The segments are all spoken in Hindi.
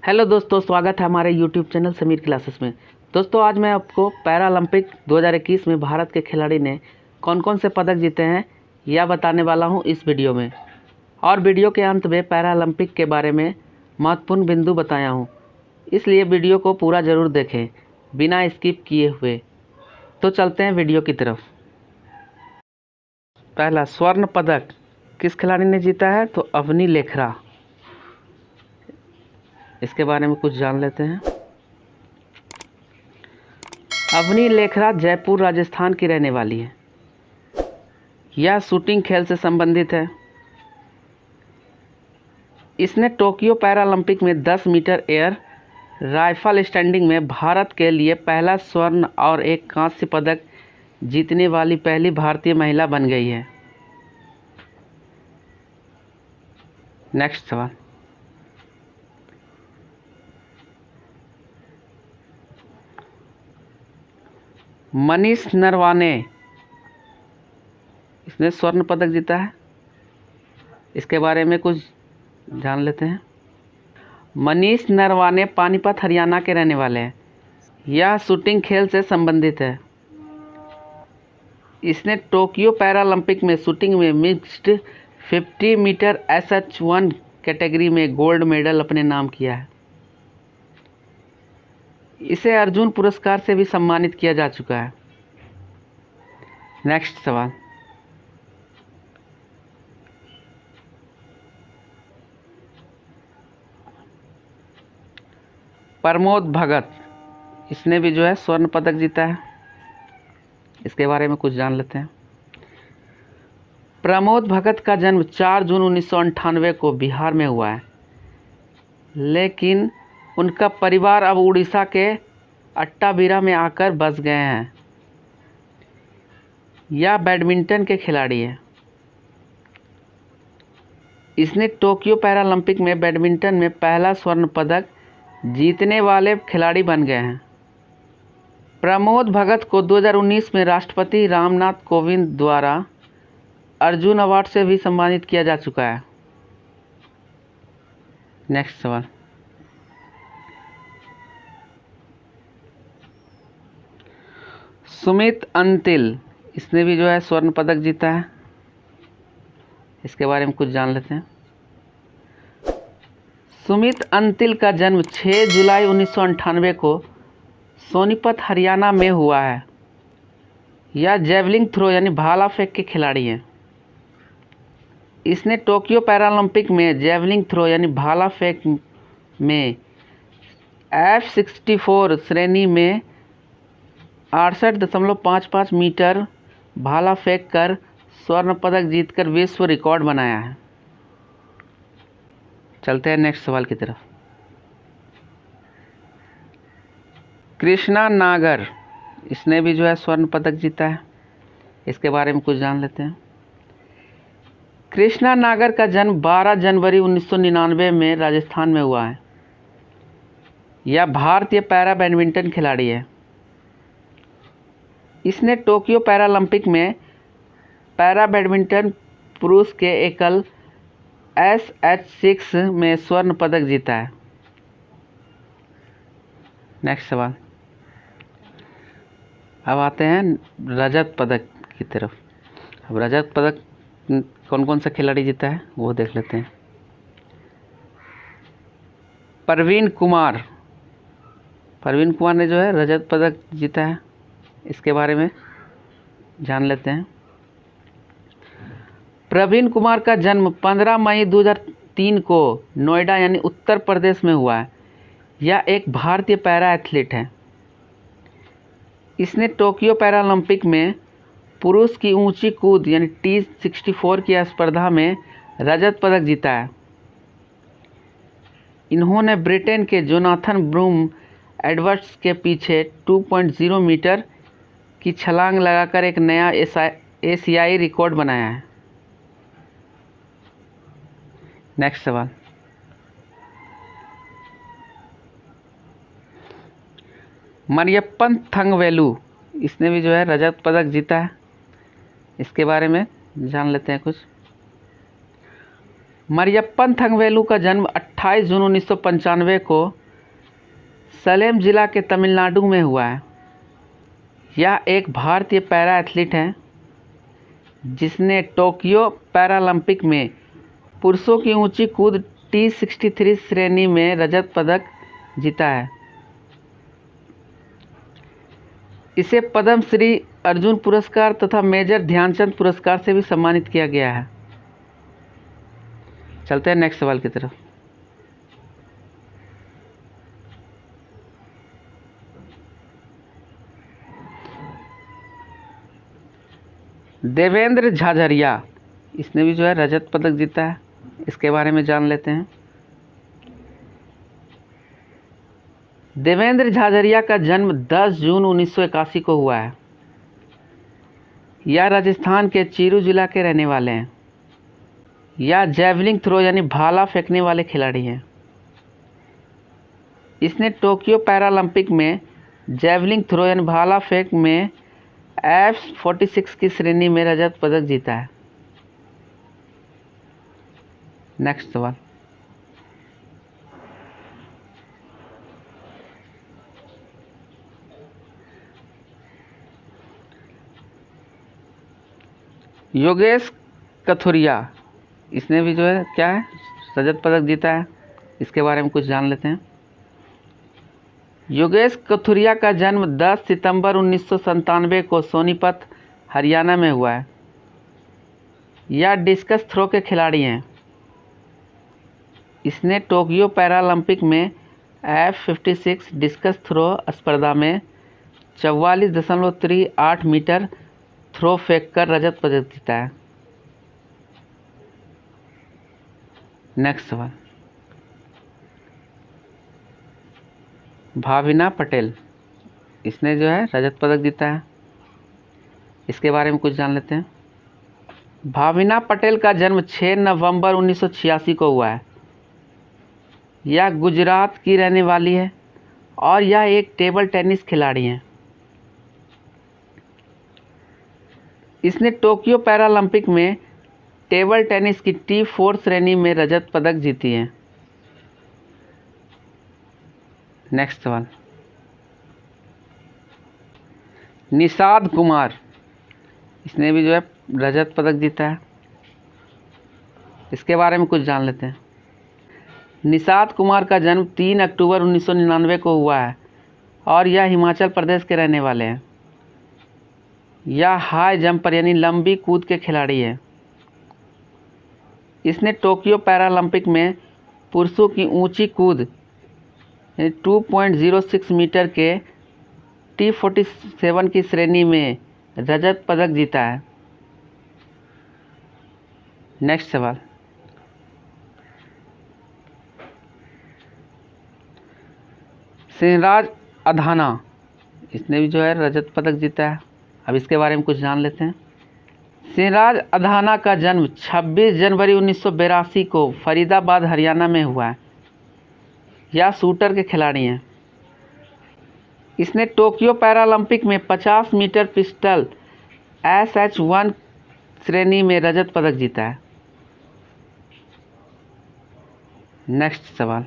हेलो दोस्तों, स्वागत है हमारे यूट्यूब चैनल समीर क्लासेस में। दोस्तों, आज मैं आपको पैरालंपिक 2021 में भारत के खिलाड़ी ने कौन कौन से पदक जीते हैं यह बताने वाला हूं इस वीडियो में। और वीडियो के अंत में पैरालंपिक के बारे में महत्वपूर्ण बिंदु बताया हूं, इसलिए वीडियो को पूरा ज़रूर देखें बिना स्किप किए हुए। तो चलते हैं वीडियो की तरफ। पहला स्वर्ण पदक किस खिलाड़ी ने जीता है? तो अवनी लेखरा। इसके बारे में कुछ जान लेते हैं। अवनी लेखरा जयपुर राजस्थान की रहने वाली है। यह शूटिंग खेल से संबंधित है। इसने टोक्यो पैरालंपिक में 10 मीटर एयर राइफल स्टैंडिंग में भारत के लिए पहला स्वर्ण और एक कांस्य पदक जीतने वाली पहली भारतीय महिला बन गई है। नेक्स्ट सवाल। मनीष नरवाने, इसने स्वर्ण पदक जीता है। इसके बारे में कुछ जान लेते हैं। मनीष नरवाने पानीपत हरियाणा के रहने वाले हैं। यह शूटिंग खेल से संबंधित है। इसने टोक्यो पैरालंपिक में शूटिंग में मिक्स्ड 50 मीटर SH1 कैटेगरी में गोल्ड मेडल अपने नाम किया है। इसे अर्जुन पुरस्कार से भी सम्मानित किया जा चुका है। नेक्स्ट सवाल। प्रमोद भगत, इसने भी स्वर्ण पदक जीता है। इसके बारे में कुछ जान लेते हैं। प्रमोद भगत का जन्म 4 जून 1998 को बिहार में हुआ है, लेकिन उनका परिवार अब उड़ीसा के अट्टाबीरा में आकर बस गए हैं। यह बैडमिंटन के खिलाड़ी है। इसने टोक्यो पैरालंपिक में बैडमिंटन में पहला स्वर्ण पदक जीतने वाले खिलाड़ी बन गए हैं। प्रमोद भगत को 2019 में राष्ट्रपति रामनाथ कोविंद द्वारा अर्जुन अवार्ड से भी सम्मानित किया जा चुका है। नेक्स्ट सवाल। सुमित अंतिल, इसने भी स्वर्ण पदक जीता है। इसके बारे में कुछ जान लेते हैं। सुमित अंतिल का जन्म 6 जुलाई 1998 को सोनीपत हरियाणा में हुआ है। यह जैवलिन थ्रो यानी भाला फेंक के खिलाड़ी हैं। इसने टोक्यो पैरालंपिक में जैवलिन थ्रो यानी भाला फेंक में F64 श्रेणी में 68.55 मीटर भाला फेंक कर स्वर्ण पदक जीतकर विश्व रिकॉर्ड बनाया है। चलते हैं नेक्स्ट सवाल की तरफ। कृष्णा नागर, इसने भी स्वर्ण पदक जीता है। इसके बारे में कुछ जान लेते हैं। कृष्णा नागर का जन्म 12 जनवरी 1999 में राजस्थान में हुआ है। यह भारतीय पैरा बैडमिंटन खिलाड़ी है। इसने टोक्यो पैरालंपिक में पैरा बैडमिंटन पुरुष के एकल SH6 में स्वर्ण पदक जीता है। नेक्स्ट सवाल। अब आते हैं रजत पदक की तरफ। अब रजत पदक कौन कौन सा खिलाड़ी जीता है वो देख लेते हैं। प्रवीण कुमार ने रजत पदक जीता है। इसके बारे में जान लेते हैं। प्रवीण कुमार का जन्म 15 मई 2003 को नोएडा यानी उत्तर प्रदेश में हुआ है। यह एक भारतीय पैरा एथलीट है। इसने टोक्यो पैरालंपिक में पुरुष की ऊंची कूद यानी T64 की स्पर्धा में रजत पदक जीता है। इन्होंने ब्रिटेन के जोनाथन ब्रूम एडवर्ड्स के पीछे 2.0 मीटर की छलांग लगाकर एक नया एशियाई रिकॉर्ड बनाया है। नेक्स्ट सवाल। मरियप्पन थंगवेलु, इसने भी रजत पदक जीता है। इसके बारे में जान लेते हैं कुछ। मरियप्पन थंगवेलु का जन्म 28 जून 1995 को सलेम जिला के तमिलनाडु में हुआ है। यह एक भारतीय पैरा एथलीट है जिसने टोक्यो पैरालंपिक में पुरुषों की ऊंची कूद T63 श्रेणी में रजत पदक जीता है। इसे पद्म श्री, अर्जुन पुरस्कार तथा मेजर ध्यानचंद पुरस्कार से भी सम्मानित किया गया है। चलते हैं नेक्स्ट सवाल की तरफ। देवेंद्र झाझरिया, इसने भी जो है रजत पदक जीता है। इसके बारे में जान लेते हैं। देवेंद्र झाझरिया का जन्म 10 जून 1981 को हुआ है। यह राजस्थान के चीरू जिला के रहने वाले हैं। यह जैवलिन थ्रो यानी भाला फेंकने वाले खिलाड़ी हैं। इसने टोक्यो पैरालंपिक में जैवलिन थ्रो यानी भाला फेंक में F46 की श्रेणी में रजत पदक जीता है। नेक्स्ट सवाल। योगेश कथुरिया, इसने भी जो है क्या है रजत पदक जीता है। इसके बारे में कुछ जान लेते हैं। योगेश कथुरिया का जन्म 10 सितंबर 1997 को सोनीपत, हरियाणा में हुआ है। यह डिस्कस थ्रो के खिलाड़ी हैं। इसने टोक्यो पैरालंपिक में F56 डिस्कस थ्रो स्पर्धा में 44.38 मीटर थ्रो फेंक कर रजत पदक जीता है। नेक्स्ट सवाल। भाविना पटेल, इसने जो है रजत पदक जीता है। इसके बारे में कुछ जान लेते हैं। भाविना पटेल का जन्म 6 नवंबर 1986 को हुआ है। यह गुजरात की रहने वाली है और यह एक टेबल टेनिस खिलाड़ी हैं। इसने टोक्यो पैरालंपिक में टेबल टेनिस की T4 श्रेणी में रजत पदक जीती है। नेक्स्ट सवाल। निषाद कुमार, इसने भी जो है रजत पदक जीता है। इसके बारे में कुछ जान लेते हैं। निषाद कुमार का जन्म 3 अक्टूबर 1999 को हुआ है और यह हिमाचल प्रदेश के रहने वाले हैं। यह हाई जंपर यानी लंबी कूद के खिलाड़ी है। इसने टोक्यो पैरालंपिक में पुरुषों की ऊंची कूद 2.06 मीटर के T47 की श्रेणी में रजत पदक जीता है। नेक्स्ट सवाल। सिंहराज अधाना, इसने भी जो है रजत पदक जीता है। अब इसके बारे में कुछ जान लेते हैं। सिंहराज अधाना का जन्म 26 जनवरी 1982 को फरीदाबाद, हरियाणा में हुआ है। यह शूटर के खिलाड़ी हैं। इसने टोक्यो पैरालंपिक में 50 मीटर पिस्टल SH1 श्रेणी में रजत पदक जीता है। नेक्स्ट सवाल।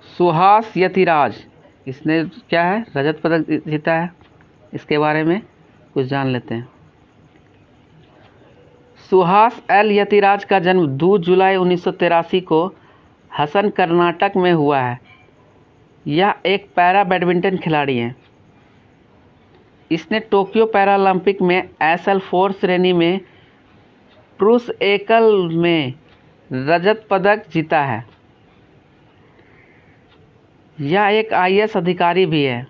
सुहास यतिराज, इसने क्या है रजत पदक जीता है। इसके बारे में कुछ जान लेते हैं। सुहास एल यतिराज का जन्म 2 जुलाई 1983 को हसन, कर्नाटक में हुआ है। यह एक पैरा बैडमिंटन खिलाड़ी हैं। इसने टोक्यो पैरालंपिक में SL4 श्रेणी में पुरुष एकल में रजत पदक जीता है। यह एक IAS अधिकारी भी है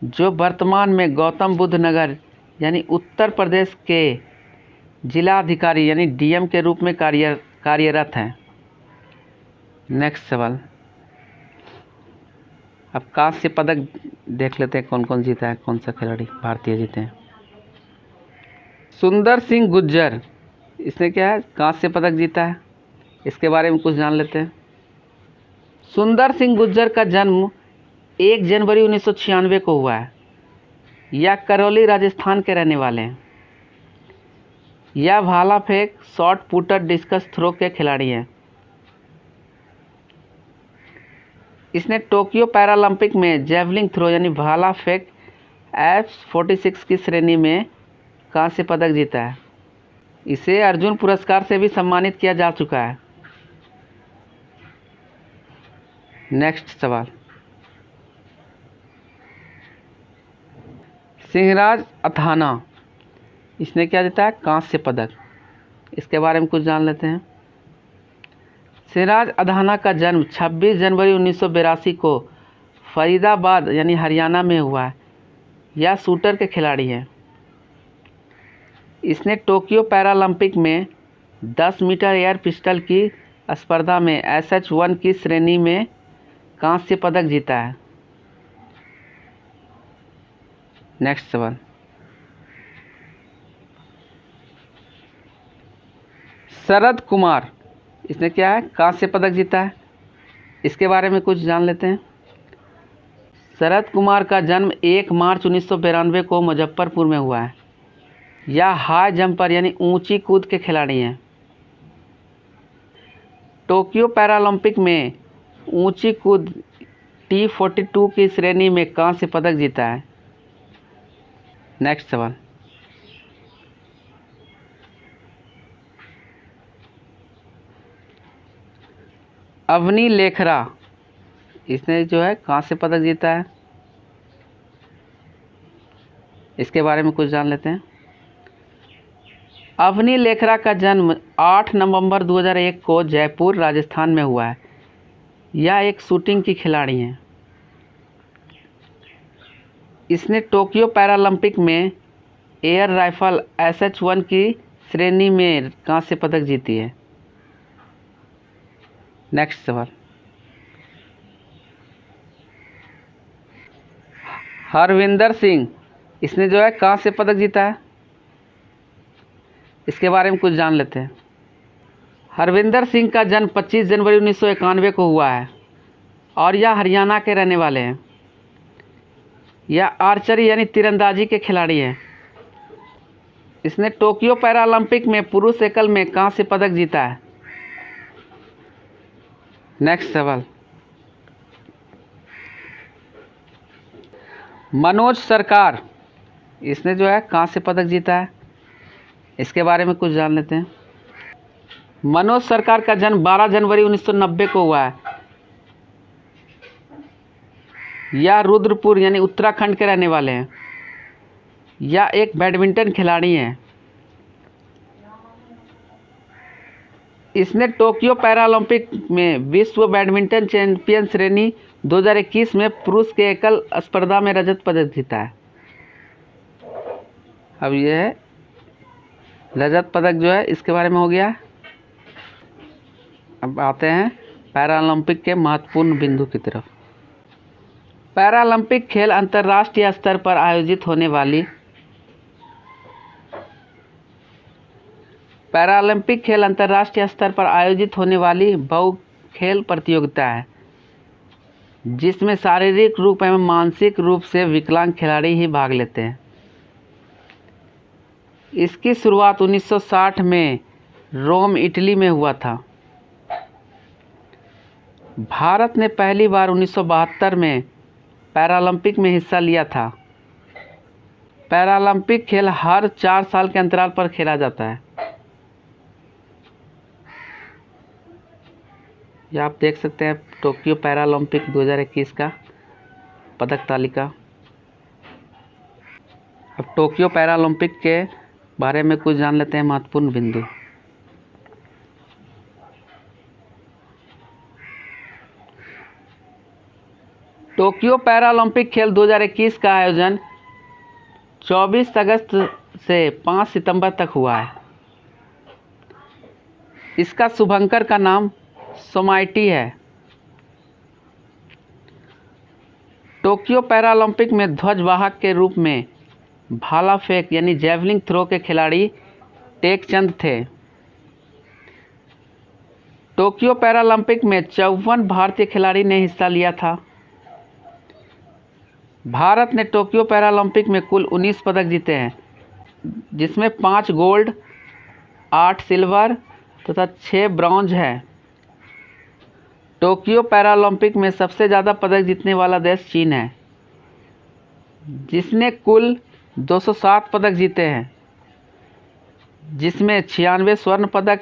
जो वर्तमान में गौतम बुद्ध नगर यानी उत्तर प्रदेश के जिलाधिकारी यानी DM के रूप में कार्यरत हैं। नेक्स्ट सवाल। अब कांस्य पदक देख लेते हैं कौन कौन जीता है, कौन सा खिलाड़ी भारतीय जीते हैं। सुंदर सिंह गुर्जर, इसने क्या है कांस्य पदक जीता है। इसके बारे में कुछ जान लेते हैं। सुंदर सिंह गुर्जर का जन्म 1 जनवरी 1996 को हुआ है। यह करौली, राजस्थान के रहने वाले हैं। या भाला फेंक, शॉट पुटर, डिस्कस थ्रो के खिलाड़ी हैं। इसने टोक्यो पैरालंपिक में जेवलिन थ्रो यानी भाला फेंक F46 की श्रेणी में कांस्य पदक जीता है। इसे अर्जुन पुरस्कार से भी सम्मानित किया जा चुका है। नेक्स्ट सवाल, सिंहराज अथाना, इसने क्या जीता है? कांस्य पदक। इसके बारे में कुछ जान लेते हैं। सिंहराज अथाना का जन्म 26 जनवरी 1982 को फरीदाबाद यानी हरियाणा में हुआ है। यह शूटर के खिलाड़ी हैं। इसने टोक्यो पैरालंपिक में 10 मीटर एयर पिस्टल की स्पर्धा में SH1 की श्रेणी में कांस्य पदक जीता है। नेक्स्ट सवाल, शरद कुमार, इसने क्या है? कांस्य पदक जीता है। इसके बारे में कुछ जान लेते हैं। शरद कुमार का जन्म 1 मार्च 1992 को मुजफ्फरपुर में हुआ है। यह हाई जंपर यानी ऊंची कूद के खिलाड़ी हैं। टोक्यो पैरालंपिक में ऊंची कूद T42 की श्रेणी में कांस्य पदक जीता है। नेक्स्ट सवाल, अवनी लेखरा, इसने जो है कांस्य पदक जीता है। इसके बारे में कुछ जान लेते हैं। अवनी लेखरा का जन्म 8 नवंबर 2001 को जयपुर राजस्थान में हुआ है। यह एक शूटिंग की खिलाड़ी हैं। इसने टोक्यो पैरालंपिक में एयर राइफल SH1 की श्रेणी में कांस्य पदक जीती है। नेक्स्ट सवाल, हरविंदर सिंह, इसने जो है कांस्य पदक जीता है। इसके बारे में कुछ जान लेते हैं। हरविंदर सिंह का जन्म 25 जनवरी 1991 को हुआ है और यह हरियाणा के रहने वाले हैं। यह आर्चरी यानी तीरंदाजी के खिलाड़ी हैं। इसने टोक्यो पैरालंपिक में पुरुष एकल में कांस्य पदक जीता है। नेक्स्ट सवाल, मनोज सरकार, इसने जो है कांस्य पदक जीता है। इसके बारे में कुछ जान लेते हैं। मनोज सरकार का जन्म 12 जनवरी 1990 को हुआ है। यह रुद्रपुर यानी उत्तराखंड के रहने वाले हैं। यह एक बैडमिंटन खिलाड़ी हैं। इसने टोक्यो पैरालंपिक में विश्व बैडमिंटन चैंपियन श्रेणी 2021 में पुरुष के एकल स्पर्धा में रजत पदक जीता है। अब यह है रजत पदक जो है, इसके बारे में हो गया। अब आते हैं पैरालंपिक के महत्वपूर्ण बिंदु की तरफ। पैरालंपिक खेल अंतर्राष्ट्रीय स्तर पर आयोजित होने वाली बहु खेल प्रतियोगिता है जिसमें शारीरिक रूप एवं मानसिक रूप से विकलांग खिलाड़ी ही भाग लेते हैं। इसकी शुरुआत 1960 में रोम, इटली में हुआ था। भारत ने पहली बार 1972 में पैरालंपिक में हिस्सा लिया था। पैरालंपिक खेल हर 4 साल के अंतराल पर खेला जाता है। यह आप देख सकते हैं टोक्यो पैरालंपिक 2021 का पदक तालिका। अब टोक्यो पैरालंपिक के बारे में कुछ जान लेते हैं महत्वपूर्ण बिंदु। टोक्यो पैरालंपिक खेल 2021 का आयोजन 24 अगस्त से 5 सितंबर तक हुआ है। इसका शुभंकर का नाम सोमाइटी है। टोक्यो पैरालंपिक में ध्वजवाहक के रूप में भाला फेंक यानी जेवलिन थ्रो के खिलाड़ी टेकचंद थे। टोक्यो पैरालंपिक में 54 भारतीय खिलाड़ी ने हिस्सा लिया था। भारत ने टोक्यो पैरालंपिक में कुल 19 पदक जीते हैं, जिसमें 5 गोल्ड, 8 सिल्वर तथा 6 ब्रॉन्ज है। टोक्यो पैरालंपिक में सबसे ज़्यादा पदक जीतने वाला देश चीन है, जिसने कुल 207 पदक जीते हैं, जिसमें 96 स्वर्ण पदक,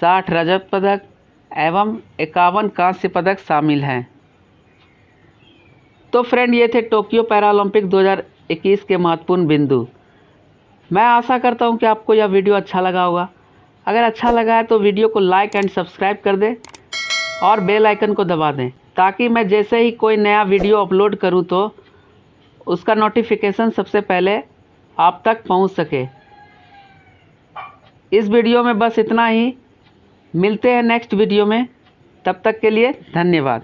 60 रजत पदक एवं 51 कांस्य पदक शामिल हैं। तो फ्रेंड, ये थे टोक्यो पैरालंपिक 2021 के महत्वपूर्ण बिंदु। मैं आशा करता हूँ कि आपको यह वीडियो अच्छा लगा होगा। अगर अच्छा लगा है तो वीडियो को लाइक एंड सब्सक्राइब कर दें और बेल आइकन को दबा दें, ताकि मैं जैसे ही कोई नया वीडियो अपलोड करूँ तो उसका नोटिफिकेशन सबसे पहले आप तक पहुँच सके। इस वीडियो में बस इतना ही। मिलते हैं नेक्स्ट वीडियो में, तब तक के लिए धन्यवाद।